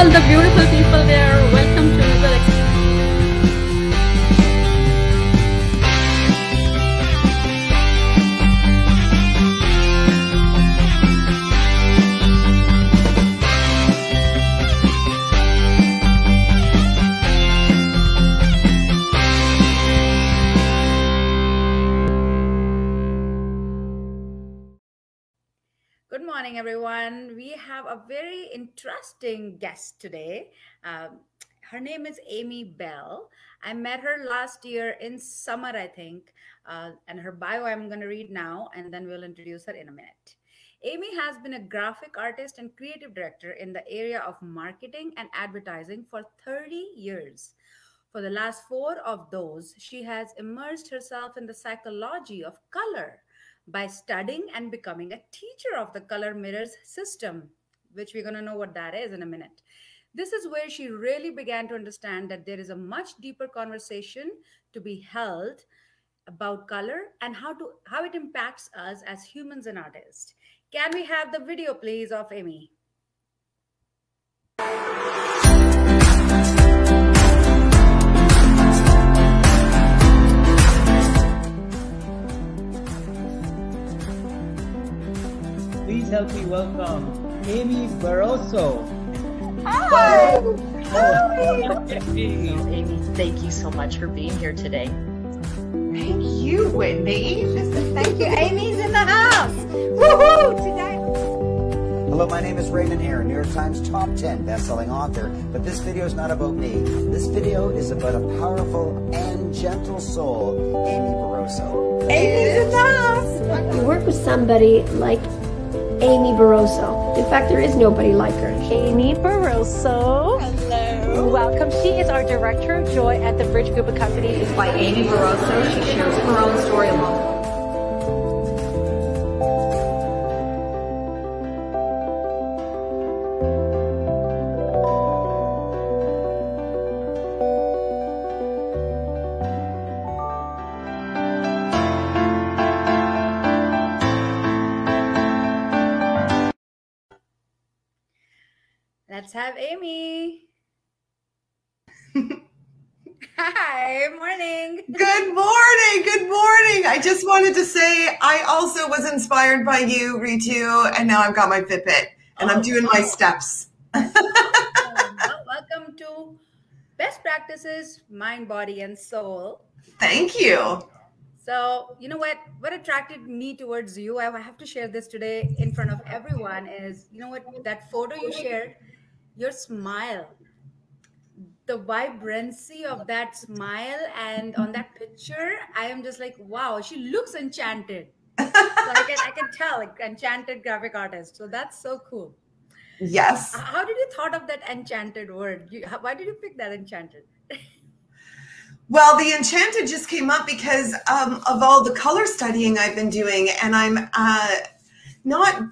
all the beautiful people there. Welcome to another Good morning, everyone. We have a very interesting guest today. Her name is Amy Bell. I met her last year in summer, I think, and her bio I'm going to read now, and then we'll introduce her in a minute. Amy has been a graphic artist and creative director in the area of marketing and advertising for 30 years. For the last 4 of those, she has immersed herself in the psychology of color by studying and becoming a teacher of the color mirrors system, which we're going to know what that is in a minute. This is where she really began to understand that there is a much deeper conversation to be held about color and how it impacts us as humans and artists. Can we have the video, please, of Amy? Please help me welcome Amy Barroso. Hi! Amy, thank you so much for being here today. Thank you, Whitney. Thank you. Amy's in the house. Woohoo! Today. Hello, my name is Raymond Aaron, New York Times top 10 best-selling author. But this video is not about me. This video is about a powerful and gentle soul, Amy Barroso. Amy's in the house. You work with somebody like Amy Barroso. In fact, there is nobody like her. Amy Barroso. Hello. Welcome. She is our Director of Joy at the Bridge Group of Companies. By Amy Barroso, she shares her own story along. Let's have Amy. Hi, morning. Good morning. Good morning. I just wanted to say I also was inspired by you, Ritu, and now I've got my Fitbit and I'm doing my steps. Welcome to Best Practices, Mind, Body, and Soul. Thank you. So, you know what attracted me towards you, I have to share this today in front of everyone, is, you know what, that photo you shared, your smile, the vibrancy of that smile, and on that picture, I am just like, wow, she looks enchanted. So I can tell, like, enchanted graphic artist. So that's so cool. Yes. How did you thought of that enchanted word? Why did you pick that enchanted? Well, the enchanted just came up because of all the color studying I've been doing, and I'm not,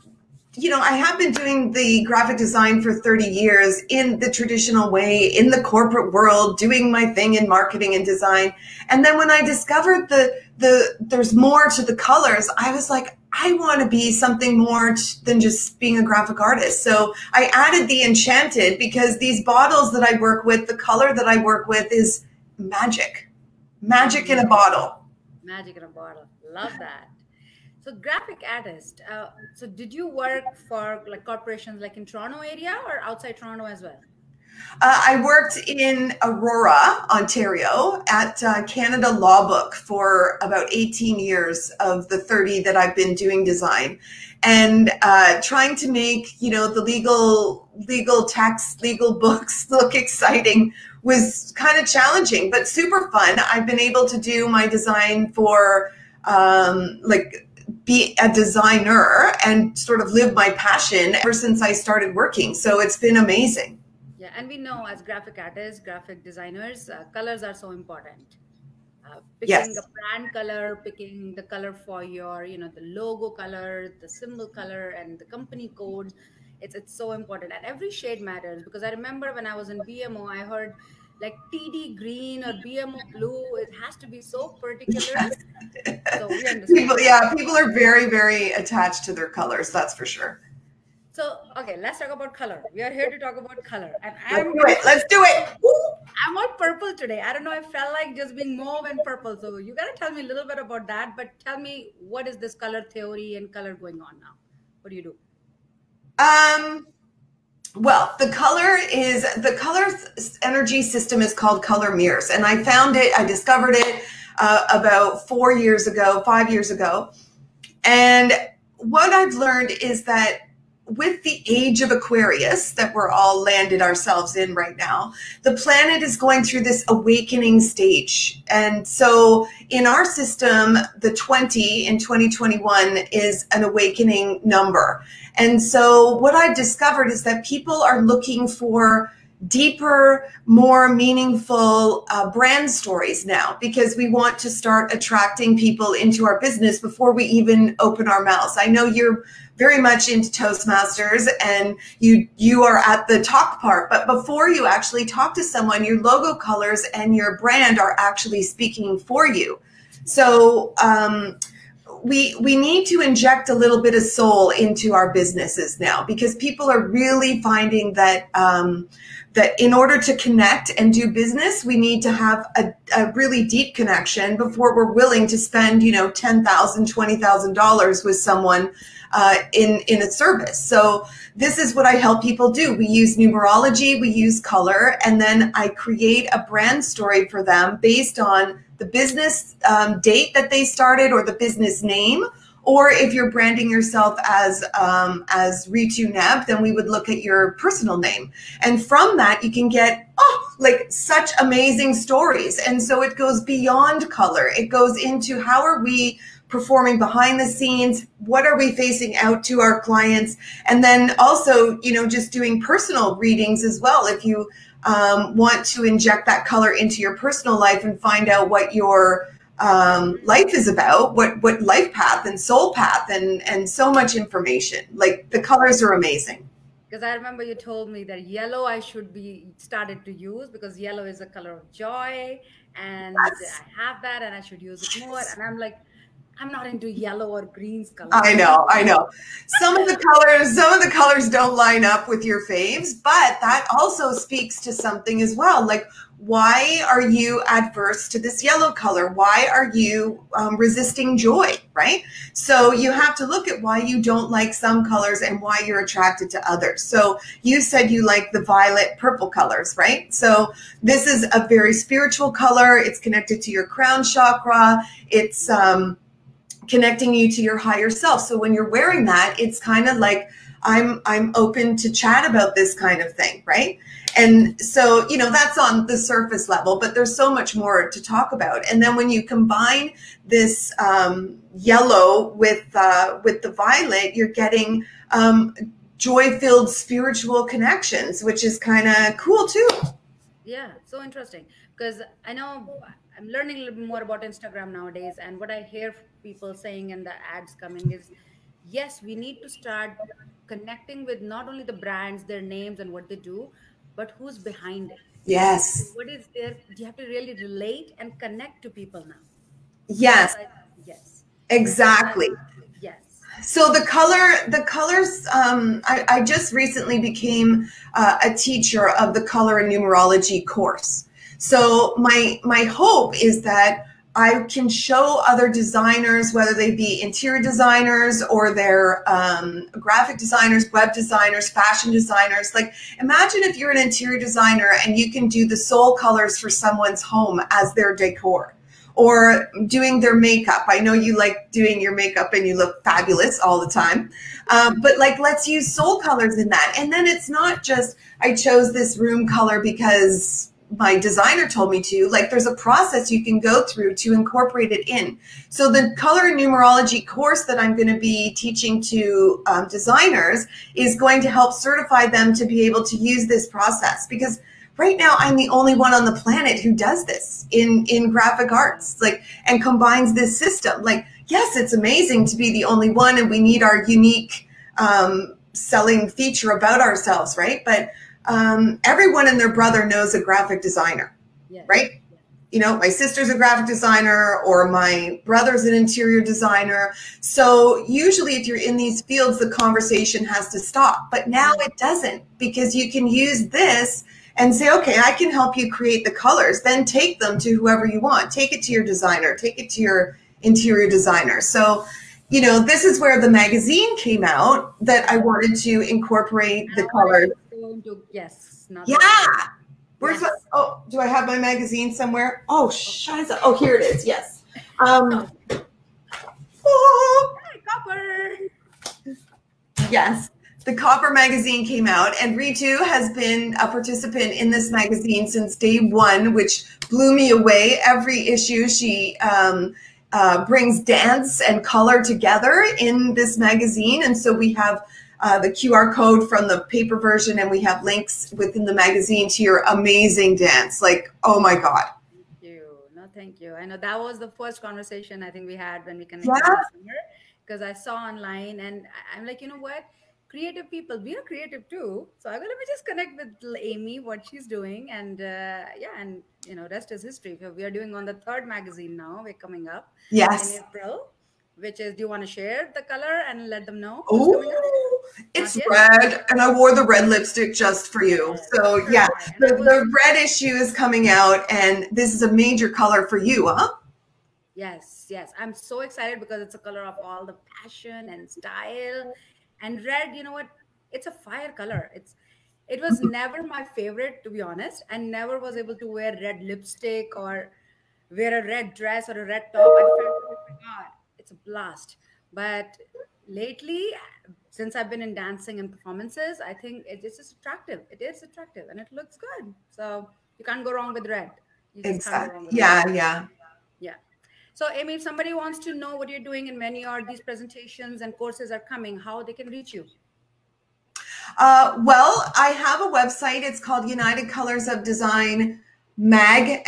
I have been doing the graphic design for 30 years in the traditional way, in the corporate world, doing my thing in marketing and design. And then when I discovered there's more to the colors, I was like, I want to be something more than just being a graphic artist. So I added the enchanted because these bottles that I work with, the color that I work with is magic in a bottle. Magic in a bottle. Love that. So graphic artist. So did you work for like corporations like in Toronto area or outside Toronto as well? I worked in Aurora, Ontario at Canada Law Book for about 18 years of the 30 that I've been doing design, and trying to make, the legal text, legal books look exciting was kind of challenging, but super fun. I've been able to do my design for be a designer and sort of live my passion ever since I started working. So it's been amazing. Yeah, and we know as graphic artists, graphic designers, colors are so important. Picking a brand color, picking the color for your, the logo color, the symbol color, and the company code. It's so important. And every shade matters, because I remember when I was in BMO, I heard like TD green or BMO blue. It has to be so particular. So we understand. People are very, very attached to their colors. That's for sure. So, okay, let's talk about color. We are here to talk about color. And Let's do it. Let's do it. Woo! I'm all purple today. I don't know. I felt like just being mauve and purple. So you got to tell me a little bit about that. But tell me, what is this color theory and color going on now? What do you do? Well, the color energy system is called color mirrors. And I found it, I discovered it about 5 years ago. And what I've learned is that with the age of Aquarius that we're all landed ourselves in right now, the planet is going through this awakening stage. And so in our system, the 20 in 2021 is an awakening number. And so what I've discovered is that people are looking for deeper, more meaningful brand stories now, because we want to start attracting people into our business before we even open our mouths. I know you're very much into Toastmasters and you are at the talk part, but before you actually talk to someone, your logo colors and your brand are actually speaking for you. So we need to inject a little bit of soul into our businesses now, because people are really finding that that in order to connect and do business, we need to have a really deep connection before we're willing to spend, you know, $10,000, $20,000 with someone in a service. So this is what I help people do. We use numerology, we use color, and then I create a brand story for them based on the business date that they started or the business name. Or if you're branding yourself as Ritu Neb, then we would look at your personal name. And from that, you can get, like such amazing stories. And so it goes beyond color. It goes into how are we performing behind the scenes? What are we facing out to our clients? And then also, you know, just doing personal readings as well. If you want to inject that color into your personal life and find out what your life is about, what life path and soul path and so much information. Like the colors are amazing. Because I remember you told me that yellow I should be started to use, because yellow is a color of joy, and Yes. I have that and I should use it more. And I'm like, I'm not into yellow or greens color. I know. Some of the colors don't line up with your faves, but that also speaks to something as well. Like, why are you adverse to this yellow color? Why are you resisting joy, right? So you have to look at why you don't like some colors and why you're attracted to others. So you said you like the violet purple colors, right? So this is a very spiritual color. It's connected to your crown chakra. It's connecting you to your higher self. So when you're wearing that, it's kind of like, I'm open to chat about this kind of thing, right? And so, you know, that's on the surface level, but there's so much more to talk about. And then when you combine this yellow with the violet, you're getting joy-filled spiritual connections, which is kind of cool too. Yeah, so interesting, because I know I'm learning a little bit more about Instagram nowadays, and what I hear people saying in the ads coming is, yes, we need to start connecting with not only the brands, their names and what they do, but who's behind it. Yes. What is there? You have to really relate and connect to people now. Yes. Yes. Exactly. Yes. So the colors, I just recently became a teacher of the color and numerology course. So my hope is that I can show other designers, whether they be interior designers or they're graphic designers, web designers, fashion designers. Like, imagine if you're an interior designer and you can do the soul colors for someone's home as their decor, or doing their makeup. I know you like doing your makeup and you look fabulous all the time. But like, let's use soul colors in that. And then it's not just, I chose this room color because my designer told me to. Like, there's a process you can go through to incorporate it in. So the color and numerology course that I'm going to be teaching to designers is going to help certify them to be able to use this process, because right now I'm the only one on the planet who does this in graphic arts, like, and combines this system. Like, yes, it's amazing to be the only one, and we need our unique selling feature about ourselves, right? But everyone and their brother knows a graphic designer, Yes. right? my sister's a graphic designer or my brother's an interior designer. So usually if you're in these fields, the conversation has to stop. But now it doesn't, because you can use this and say, okay, I can help you create the colors. Then take them to whoever you want. Take it to your designer. Take it to your interior designer. So, this is where the magazine came out that I wanted to incorporate the colors. Yes. Yeah. Where's oh, do I have my magazine somewhere? Oh, shiza. Oh, here it is. Yes. Copper. Yes. The Copper magazine came out, and Ritu has been a participant in this magazine since day one, which blew me away. Every issue she brings dance and color together in this magazine. And so we have the QR code from the paper version, and we have links within the magazine to your amazing dance. Like, oh my God. Thank you. No, thank you. I know that was the first conversation I think we had when we connected Yeah. last summer, because I saw online and I'm like, you know what? Creative people, we are creative too. So I go, let me just connect with Amy, what she's doing. And and rest is history. We are doing on the third magazine now. We're coming up Yes. in April, which is, do you want to share the color and let them know? Oh, it's red, and I wore the red lipstick just for you. So yeah, the red issue is coming out, and this is a major color for you, huh? Yes, yes. I'm so excited because it's a color of all the passion and style. And red, you know what? It's a fire color. It was never my favorite, to be honest. I never was able to wear red lipstick or wear a red dress or a red top. I felt, oh my God, it's a blast. But lately, since I've been in dancing and performances, I think it's just attractive. It is attractive and it looks good. So you can't go wrong with red. You just can't go wrong with red. Yeah. So, Amy, if somebody wants to know what you're doing and when these presentations and courses are coming, how they can reach you? Well, I have a website. It's called United Colors of Design mag.com.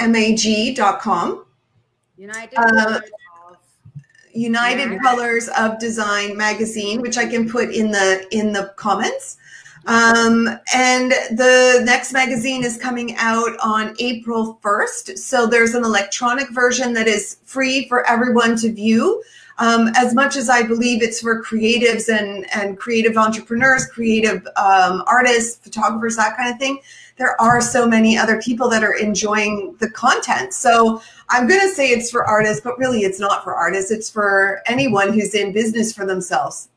United Colors of Design magazine, which I can put in the comments. And the next magazine is coming out on April 1st. So there's an electronic version that is free for everyone to view. As much as I believe it's for creatives and creative entrepreneurs, creative artists, photographers, that kind of thing, there are so many other people that are enjoying the content. So I'm going to say it's for artists, but really it's not for artists. It's for anyone who's in business for themselves.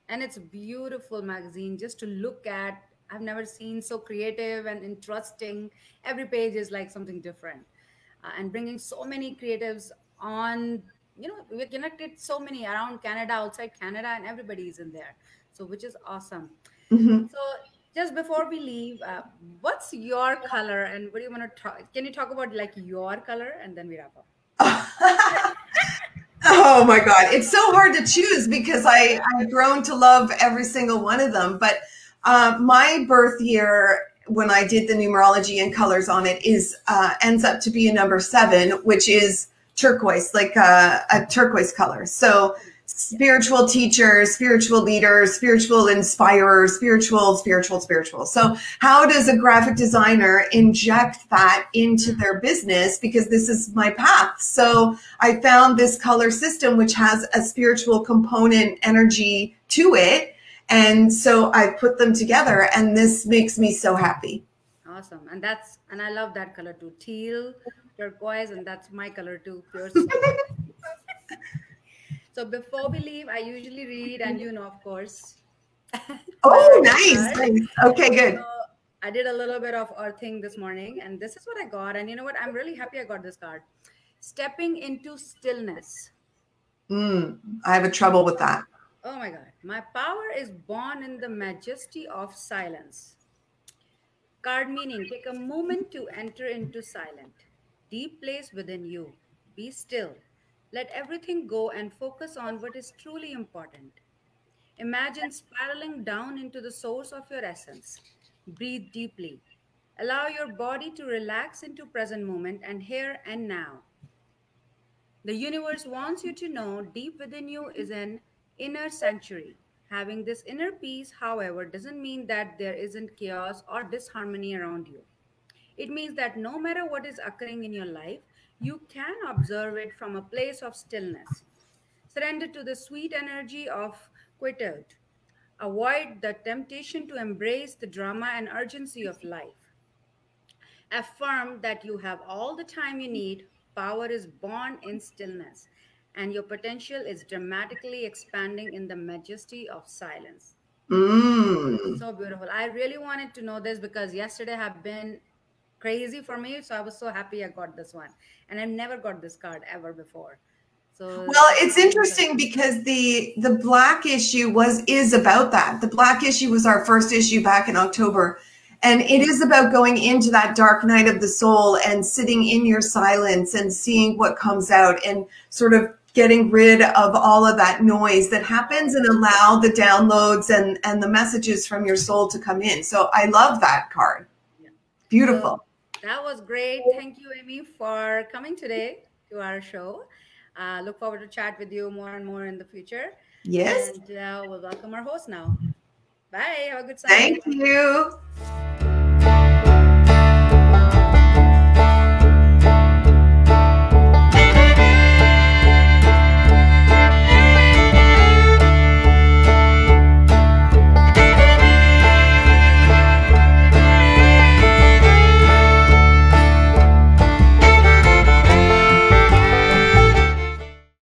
And it's a beautiful magazine just to look at. I've never seen so creative and interesting. Every page is like something different. And bringing so many creatives on, we're connected so many around Canada, outside Canada, and everybody's in there. So, which is awesome. Mm-hmm. So just before we leave, what's your color and what do you want to talk? Can you talk about like your color and then we wrap up? Oh my God. It's so hard to choose because I've grown to love every single one of them. But my birth year, when I did the numerology and colors on it, ends up to be a number 7, which is turquoise, like a turquoise color. So spiritual teachers, spiritual leaders, spiritual inspirers, spiritual. So how does a graphic designer inject that into their business? Because this is my path. So I found this color system, which has a spiritual component energy to it. And so I put them together, and this makes me so happy. Awesome. And I love that color too. Teal, turquoise, and that's my color too. Pure. So before we leave, I usually read, and of course. Oh, nice. Okay, good. So I did a little bit of earthing this morning, and this is what I got. And you know what? I'm really happy I got this card. Stepping into stillness. I have a trouble with that. Oh my God. My power is born in the majesty of silence. Card meaning, take a moment to enter into silent, deep place within you. Be still. Let everything go and focus on what is truly important. Imagine spiraling down into the source of your essence. Breathe deeply. Allow your body to relax into present moment and here and now. The universe wants you to know deep within you is an inner sanctuary. Having this inner peace, however, doesn't mean that there isn't chaos or disharmony around you. It means that no matter what is occurring in your life, you can observe it from a place of stillness. Surrender to the sweet energy of quietude. Avoid the temptation to embrace the drama and urgency of life. Affirm that you have all the time you need. Power is born in stillness, and your potential is dramatically expanding in the majesty of silence. Mm. So beautiful. I really wanted to know this because yesterday have been crazy for me. So I was so happy I got this one. And I've never got this card ever before. So Well, it's interesting because the black issue is about that. The black issue was our first issue back in October. And it is about going into that dark night of the soul and sitting in your silence and seeing what comes out and sort of getting rid of all of that noise that happens and allow the downloads and the messages from your soul to come in. So I love that card. yeah. Beautiful. So that was great. Thank you, Amy, for coming today to our show. Look forward to chat with you more and more in the future. Yes. And we'll welcome our host now. Bye. Have a good Sunday. Thank you.